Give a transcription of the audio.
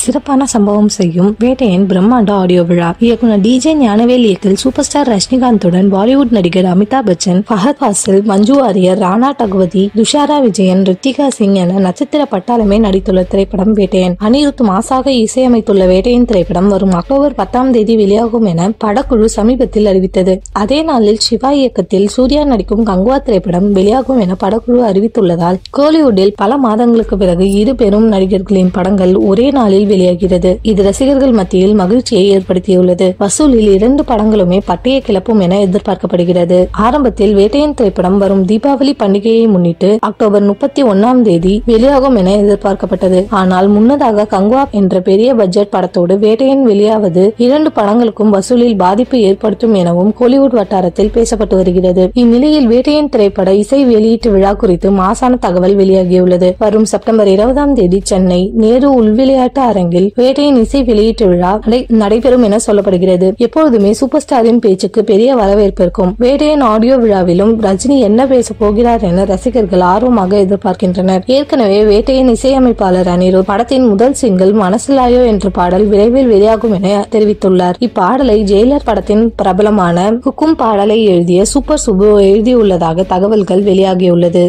சிறப்பான சம்பவம் செய்யும் வேட்டையன் பிரம்மாண்ட ஆடியோ விழா. இயக்குனர் DJ ஞானவேல் இயக்கில் சூப்பர் ஸ்டார் ரஜினிகாந்துடன் பாலிவுட் நடிகர் அமிதாப் பச்சன், ஃபஹத் ஃபாசில், மஞ்சு வாரியர், ராணா டக்வதி, துஷாரா விஜயன், ரித்திகா சிங் என நட்சத்திர பட்டாளமே நடித்துள்ள திரைப்படம் வேட்டையன். அனிருத் மாசாக இசையமைத்துள்ள வேட்டையன் திரைப்படம் வரும் அக்டோபர் 10 வெளியாகும் என படக்குழு சமீபத்தில் அறிவித்தது. அதே நாளில் சிவா இயக்கத்தில் சூர்யா நடிக்கும் கங்குவா திரைப்படம் வெளியாகும் என படக்குழு அறிவித்துள்ளதால் கோலிவுட்டில் பல மாதங்களுக்கு பிறகு இரு பெரும் நடிகர்களின் படங்கள் ஒரே நாளில் வெளியாகிறது. இது ரசிகர்கள் மத்தியில் மகிழ்ச்சியை ஏற்படுத்தியுள்ளது. வசூலில் 2 படங்களுமே பட்டையை கிளப்பும் என எதிர்பார்க்கப்படுகிறது. ஆரம்பத்தில் வேட்டையன் திரைப்படம் வரும் தீபாவளி பண்டிகையை முன்னிட்டு அக்டோபர் 31 வெளியாகும் என எதிர்பார்க்கப்பட்டது. ஆனால் முன்னதாக கங்குவா என்ற பெரிய பட்ஜெட் படத்தோடு வேட்டையன் வெளியாவது 2 படங்களுக்கும் வசூலில் பாதிப்பு ஏற்படுத்தும் எனவும் கோலிவுட் வட்டாரத்தில் பேசப்பட்டு வருகிறது. இந்நிலையில் வேட்டையன் திரைப்பட இசை வெளியீட்டு விழா குறித்து மாசான தகவல் வெளியாகியுள்ளது. வரும் செப்டம்பர் 20 சென்னை நேரு உள்விளையாட்டு அரங்கில் வேட்டையின் இசை வெளியீட்டு விழா நடைபெறும் என சொல்லப்படுகிறது. எப்பொழுதுமே சூப்பர் ஸ்டாரின் பேச்சுக்கு பெரிய வரவேற்பு இருக்கும். வேட்டையின் ஆடியோ விழாவிலும் ரஜினி என்ன பேச போகிறார் என ரசிகர்கள் ஆர்வமாக எதிர்பார்க்கின்றனர். ஏற்கனவே வேட்டையின் இசையமைப்பாளர் அனிருத் படத்தின் முதல் சிங்கிள் மனசிலாயோ என்ற பாடல் விரைவில் வெளியாகும் என தெரிவித்துள்ளார். இப்பாடலை ஜெயிலர் படத்தின் பிரபலமான ஹுக்கும் பாடலை எழுதிய சூப்பர் சுப்பு எழுதியுள்ளதாக தகவல்கள் வெளியாகியுள்ளது.